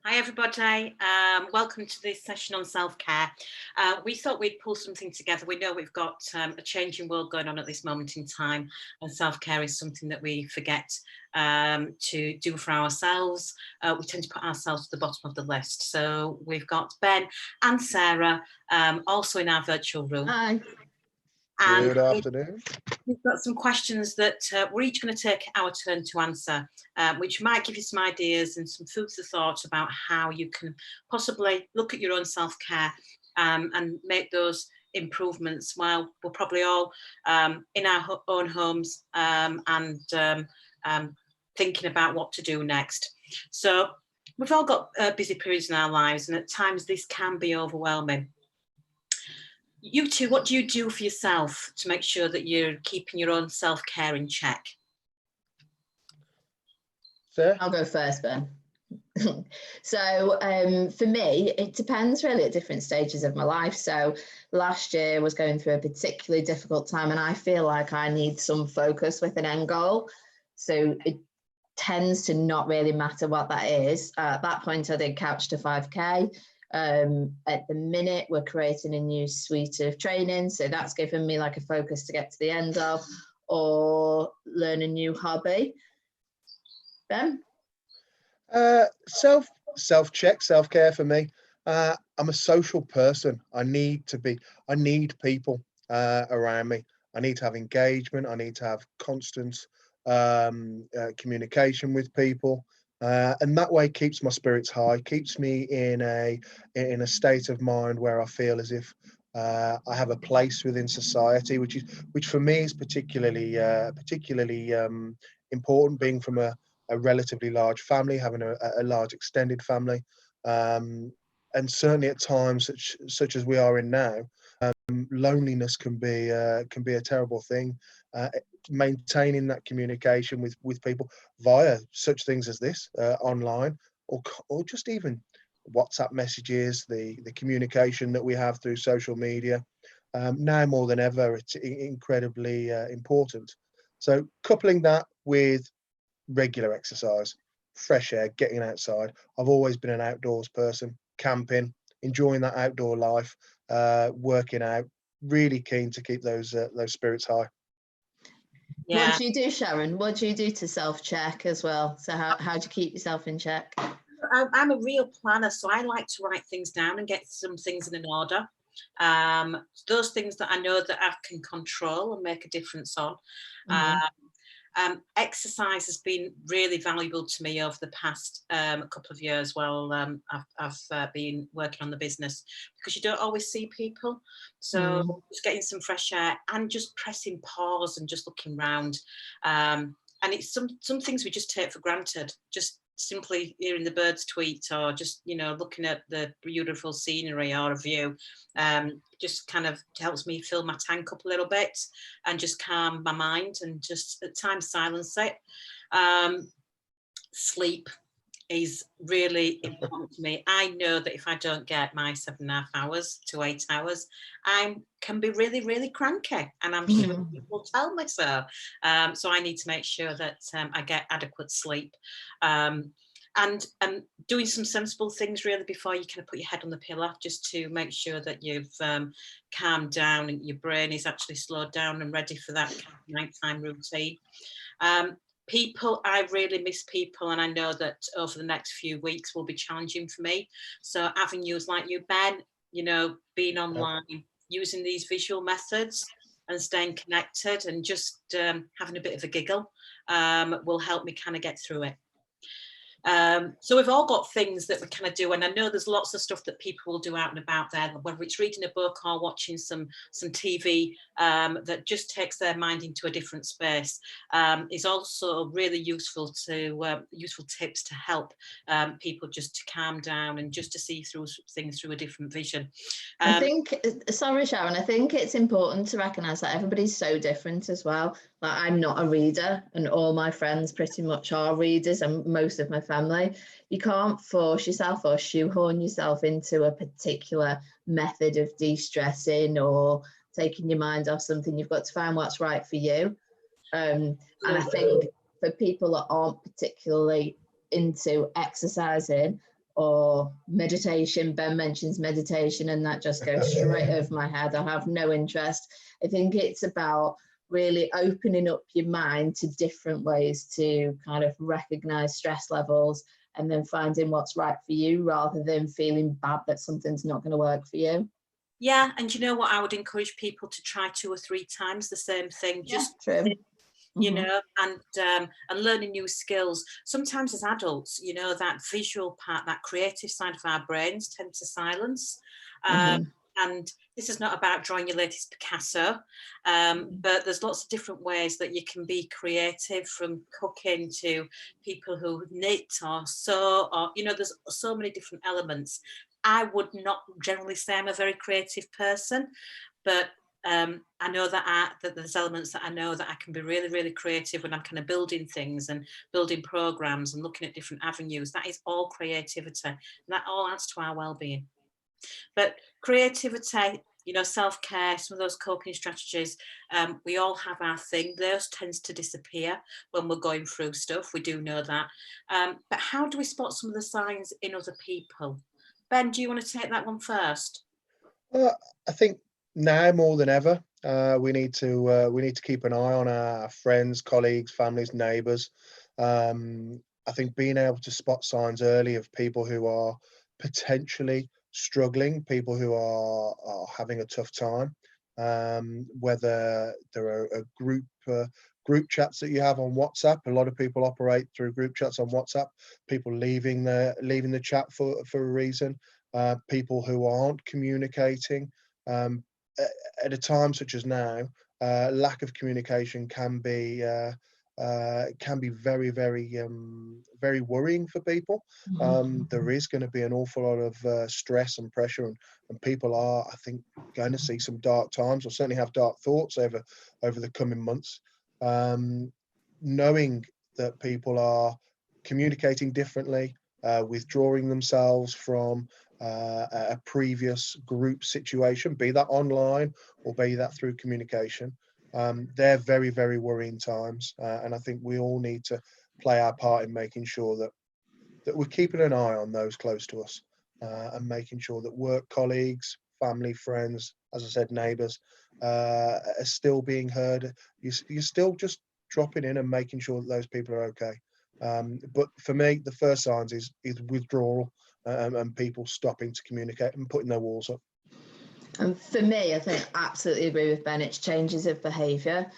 Hi everybody, welcome to this session on self-care. We thought we'd pull something together. We know we've got a changing world going on at this moment in time, and self-care is something that we forget to do for ourselves. We tend to put ourselves at the bottom of the list. So we've got Ben and Sarah also in our virtual room. Hi. And Good afternoon. we've got some questions that we're each going to take our turn to answer, which might give you some ideas and some food for thought about how you can possibly look at your own self-care and make those improvements while we're probably all in our own homes and thinking about what to do next. So we've all got busy periods in our lives, and at times this can be overwhelming. You two, what do you do for yourself to make sure that you're keeping your own self-care in check? Sarah? I'll go first, Ben. So for me, it depends really at different stages of my life. So last year was going through a particularly difficult time, and I feel like I need some focus with an end goal. So it tends to not really matter what that is. At that point, I did Couch to 5K. At the minute, we're creating a new suite of training, so that's given me like a focus to get to the end of, or learn a new hobby. Ben? Self-check, self-care for me. I'm a social person. I need people around me. I need to have engagement. I need to have constant communication with people. And that way keeps my spirits high, keeps me in a state of mind where I feel as if I have a place within society, which for me is particularly important, being from a relatively large family, having a large extended family, and certainly at times such as we are in now, loneliness can be a terrible thing. Maintaining that communication with people via such things as this, online, or just even WhatsApp messages, the communication that we have through social media, now more than ever, it's incredibly important. So coupling that with regular exercise, fresh air, getting outside. I've always been an outdoors person, camping, enjoying that outdoor life, working out, really keen to keep those spirits high. Yeah. What do you do, Sharon? What do you do to self-check as well? So how do you keep yourself in check? I'm a real planner, so I like to write things down and get some things in an order. Those things that I know that I can control and make a difference on. Exercise has been really valuable to me over the past couple of years while I've been working on the business, because you don't always see people. So just getting some fresh air and just pressing pause and just looking round. And it's some things we just take for granted, just simply hearing the birds tweet, or just looking at the beautiful scenery or a view, just kind of helps me fill my tank up a little bit and just calm my mind and just at times silence it. Sleep is really important to me. I know that if I don't get my 7.5 hours to 8 hours, I can be really, really cranky, and I'm sure people tell me so. So I need to make sure that I get adequate sleep. And doing some sensible things really before you kind of put your head on the pillow, just to make sure that you've calmed down and your brain is actually slowed down and ready for that kind of nighttime routine. People, I really miss people, and I know that over the next few weeks will be challenging for me. So avenues like you, Ben, being online, using these visual methods and staying connected and just having a bit of a giggle will help me kind of get through it. So we've all got things that we kind of do, and I know there's lots of stuff that people will do out and about there, whether it's reading a book or watching some TV that just takes their mind into a different space. Is also really useful useful tips to help people just to calm down and just to see through things through a different vision. I think, sorry Sharon, I think it's important to recognise that everybody's so different as well. Like, I'm not a reader, and all my friends pretty much are readers, and most of my family. You can't force yourself or shoehorn yourself into a particular method of de-stressing or taking your mind off something. You've got to find what's right for you. And I think for people that aren't particularly into exercising or meditation. Ben mentions meditation and that just goes straight over my head. I have no interest. I think it's about really opening up your mind to different ways to kind of recognize stress levels and then finding what's right for you rather than feeling bad that something's not going to work for you. Yeah, and you know what? I would encourage people to try 2 or 3 times the same thing, just True. you know, and learning new skills. Sometimes as adults, you know, that visual part, that creative side of our brains tend to silence. And this is not about drawing your latest Picasso, but there's lots of different ways that you can be creative, from cooking to people who knit or sew, or, you know, there's so many different elements. I would not generally say I'm a very creative person, but I know that there's elements that I know that I can be really, really creative when I'm kind of building things and building programs and looking at different avenues. That is all creativity, and that all adds to our well-being. But creativity, you know, self-care, some of those coping strategies, we all have our thing. Those tends to disappear when we're going through stuff. We do know that. But how do we spot some of the signs in other people? Ben, do you want to take that one first? I think now more than ever, we need to keep an eye on our friends, colleagues, families, neighbours. I think being able to spot signs early of people who are potentially struggling, people who are having a tough time, whether there are group chats that you have on WhatsApp. A lot of people operate through group chats on WhatsApp. People leaving the chat for a reason. People who aren't communicating. At a time such as now, lack of communication can be very, very worrying for people. There is going to be an awful lot of stress and pressure, and people are, I think, going to see some dark times, or certainly have dark thoughts over the coming months. Knowing that people are communicating differently, withdrawing themselves from a previous group situation, be that online or be that through communication. They're very, very worrying times, and I think we all need to play our part in making sure that we're keeping an eye on those close to us, and making sure that work colleagues, family, friends, as I said, neighbours, are still being heard. You're still just dropping in and making sure that those people are okay. But for me, the first signs is withdrawal, and people stopping to communicate and putting their walls up. And for me, I think I absolutely agree with Ben. It's changes of behaviour.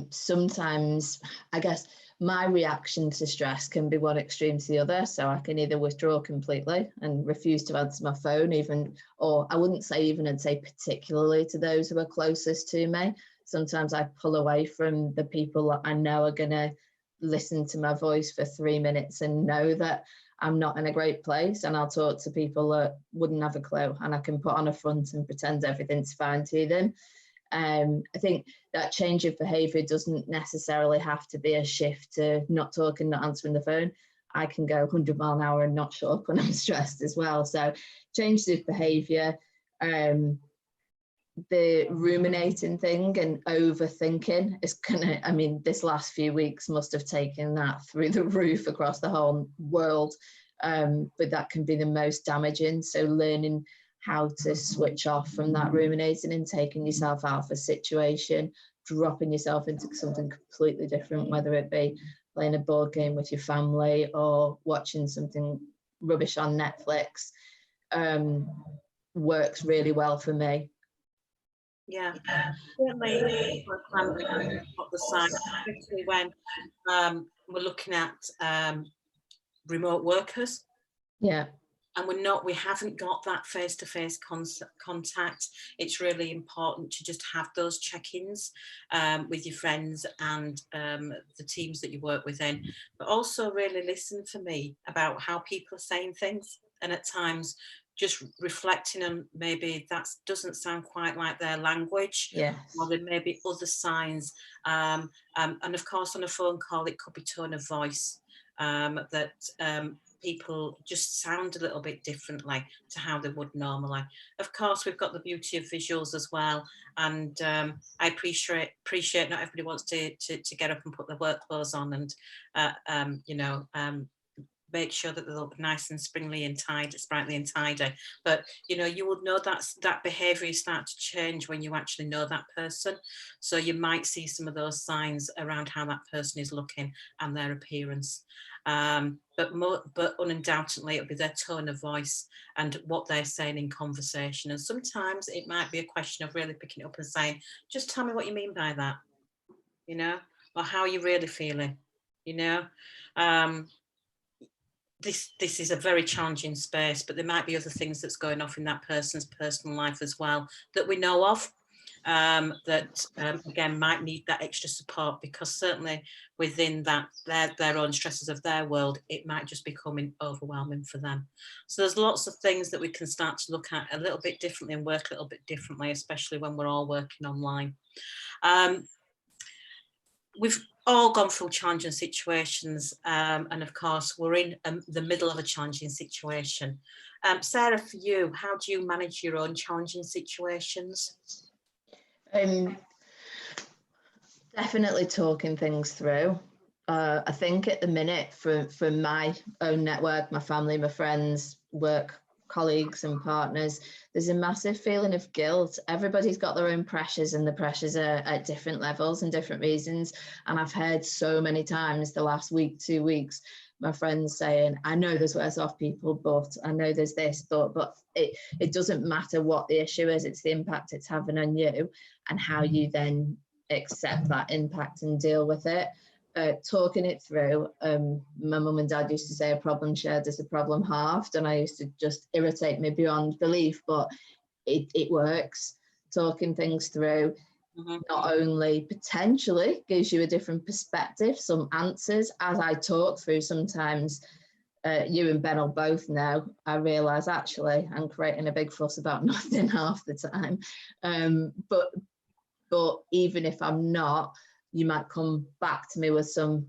Sometimes, I guess, my reaction to stress can be one extreme to the other. So I can either withdraw completely and refuse to answer my phone, or I wouldn't say even, I'd say particularly to those who are closest to me. Sometimes I pull away from the people that I know are going to listen to my voice for 3 minutes and know that I'm not in a great place, and I'll talk to people that wouldn't have a clue, and I can put on a front and pretend everything's fine to them. I think that change of behaviour doesn't necessarily have to be a shift to not talking, not answering the phone. I can go 100 mile an hour and not show up when I'm stressed as well. So changes of behaviour, the ruminating thing and overthinking is this last few weeks must have taken that through the roof across the whole world, but that can be the most damaging. So learning how to switch off from that ruminating and taking yourself out of a situation, dropping yourself into something completely different, whether it be playing a board game with your family or watching something rubbish on Netflix, works really well for me. Yeah, certainly what the signs, especially when we're looking at remote workers. Yeah. And we haven't got that face-to-face contact. It's really important to just have those check-ins with your friends and the teams that you work within, but also really listen for me about how people are saying things, and at times just reflecting on maybe that doesn't sound quite like their language. Yes. Or there may be other signs. And of course, on a phone call, it could be tone of voice, that people just sound a little bit differently to how they would normally. Of course, we've got the beauty of visuals as well. And I appreciate not everybody wants to get up and put their work clothes on and, make sure that they look nice and springly and tidy, sprightly and tidy. But you would know that behaviour start to change when you actually know that person. So you might see some of those signs around how that person is looking and their appearance. But undoubtedly it'll be their tone of voice and what they're saying in conversation. And sometimes it might be a question of really picking it up and saying, just tell me what you mean by that, or how are you really feeling, this is a very challenging space, but there might be other things that's going off in that person's personal life as well that we know of, that again might need that extra support, because certainly within that their own stresses of their world, it might just become overwhelming for them. So there's lots of things that we can start to look at a little bit differently and work a little bit differently, especially when we're all working online. We've all gone through challenging situations, and of course we're in the middle of a challenging situation. Sarah, for you, how do you manage your own challenging situations? Definitely talking things through. I think at the minute, from my own network, my family, my friends, work colleagues and partners, there's a massive feeling of guilt. Everybody's got their own pressures, and the pressures are at different levels and different reasons. And I've heard so many times the last week, 2 weeks, my friends saying, I know there's worse off people, but I know there's this, but it doesn't matter what the issue is, it's the impact it's having on you and how you then accept that impact and deal with it. Talking it through. My mum and dad used to say a problem shared is a problem halved, and I used to just irritate me beyond belief, but it works. Talking things through not only potentially gives you a different perspective, some answers. As I talk through, sometimes you and Ben will both know, I realise actually I'm creating a big fuss about nothing half the time. But even if I'm not, you might come back to me with some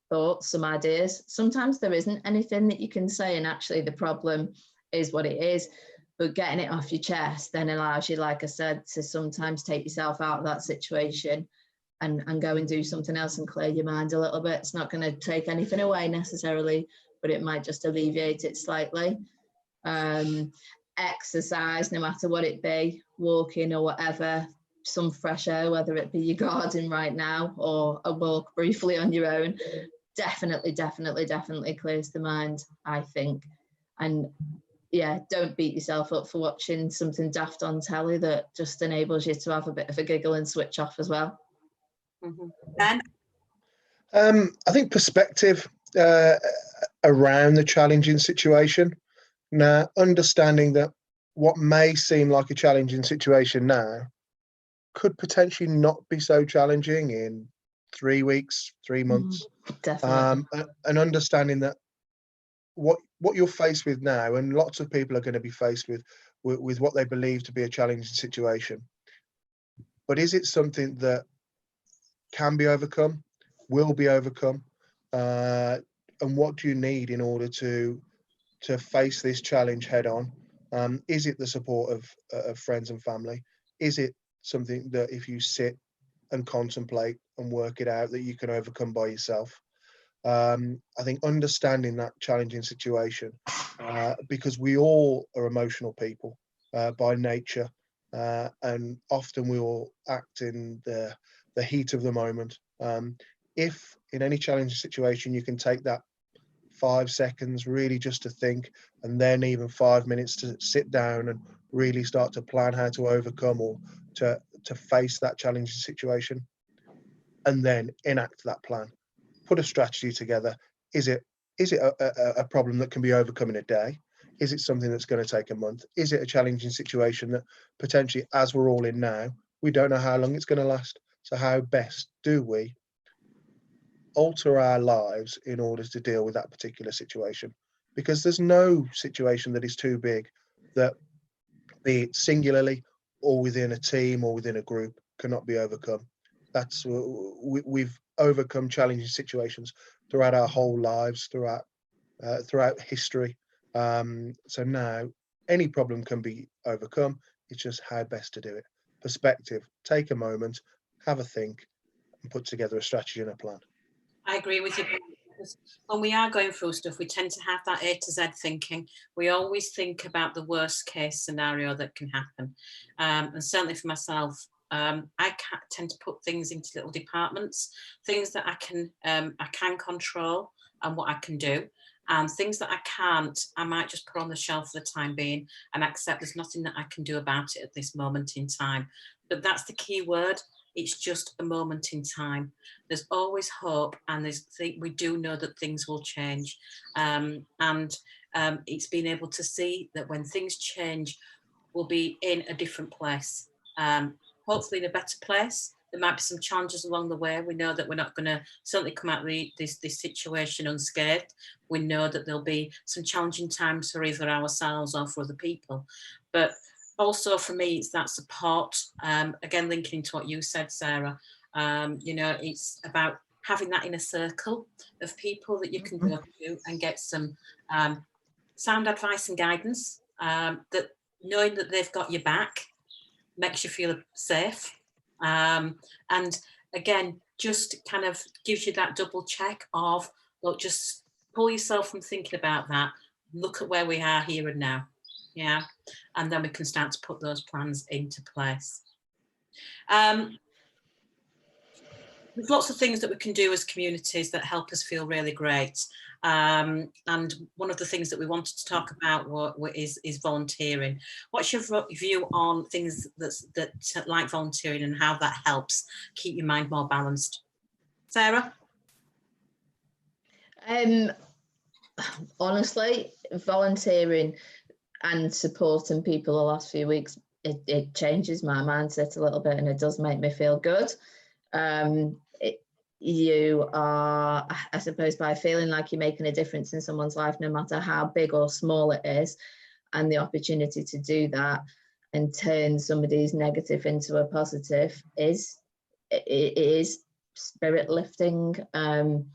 thoughts, some ideas. Sometimes there isn't anything that you can say, and actually the problem is what it is. But getting it off your chest then allows you, like I said, to sometimes take yourself out of that situation and go and do something else and clear your mind a little bit. It's not going to take anything away necessarily, but it might just alleviate it slightly. Exercise, no matter what it be, walking or whatever, some fresh air, whether it be your garden right now or a walk briefly on your own, definitely clears the mind, I think. And yeah, don't beat yourself up for watching something daft on telly that just enables you to have a bit of a giggle and switch off as well. Ben? I think perspective around the challenging situation. Now, understanding that what may seem like a challenging situation now could potentially not be so challenging in 3 weeks, 3 months. Definitely. And understanding that what you're faced with now, and lots of people are going to be faced with what they believe to be a challenging situation. But is it something that can be overcome, will be overcome? And what do you need in order to face this challenge head on? Is it the support of friends and family? Is it something that if you sit and contemplate and work it out that you can overcome by yourself? I think understanding that challenging situation, because we all are emotional people by nature, and often we all act in the heat of the moment. If in any challenging situation you can take that 5 seconds really just to think, and then even 5 minutes to sit down and really start to plan how to overcome or to face that challenging situation, and then enact that plan, put a strategy together. Is it a problem that can be overcome in a day? Is it something that's going to take a month? Is it a challenging situation that potentially, as we're all in now, we don't know how long it's going to last? So how best do we alter our lives in order to deal with that particular situation? Because there's no situation that is too big that, be it singularly or within a team or within a group, cannot be overcome. That's we've overcome challenging situations throughout our whole lives, throughout history. So now any problem can be overcome. It's just how best to do it. Perspective. Take a moment, have a think, and put together a strategy and a plan. I agree with you. Because when we are going through stuff, we tend to have that A to Z thinking. We always think about the worst case scenario that can happen. And certainly for myself, tend to put things into little departments, things that I can control and what I can do. And things that I can't, I might just put on the shelf for the time being and accept there's nothing that I can do about it at this moment in time. But that's the key word. It's just a moment in time. There's always hope, and we do know that things will change. It's being able to see that when things change, we'll be in a different place. Hopefully in a better place. There might be some challenges along the way. We know that we're not going to certainly come out of this situation unscathed. We know that there'll be some challenging times for either ourselves or for other people. But also for me, it's that support. Again, linking into what you said, Sarah, it's about having that inner circle of people that you can go to and get some sound advice and guidance, that knowing that they've got your back makes you feel safe. And again, just kind of gives you that double check of, look, just pull yourself from thinking about that. Look at where we are here and now. Yeah. And then we can start to put those plans into place. There's lots of things that we can do as communities that help us feel really great. And one of the things that we wanted to talk about is volunteering. What's your view on things that like volunteering and how that helps keep your mind more balanced? Sarah? Honestly, volunteering and supporting people the last few weeks, it changes my mindset a little bit, and it does make me feel good. You are, I suppose, by feeling like you're making a difference in someone's life, no matter how big or small it is, and the opportunity to do that and turn somebody's negative into a positive is spirit lifting. And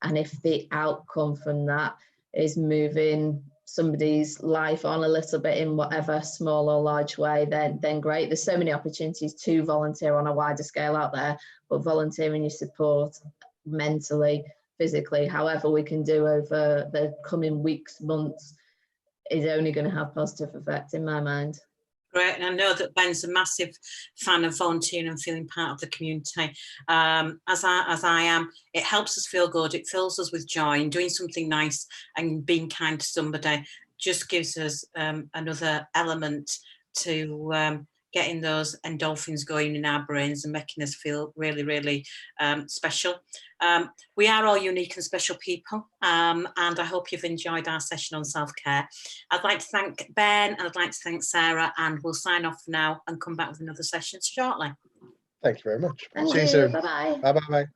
if the outcome from that is moving somebody's life on a little bit in whatever small or large way, then great. There's so many opportunities to volunteer on a wider scale out there, but volunteering your support mentally, physically, however we can do over the coming weeks, months, is only going to have positive effect in my mind. Great, and I know that Ben's a massive fan of volunteering and feeling part of the community. As I am, it helps us feel good. It fills us with joy, and doing something nice and being kind to somebody just gives us another element to getting those endorphins going in our brains and making us feel really, really special. We are all unique and special people, and I hope you've enjoyed our session on self-care. I'd like to thank Ben and I'd like to thank Sarah, and we'll sign off now and come back with another session shortly. Thank you very much. Thank See you you. soon. Bye-bye. Bye-bye.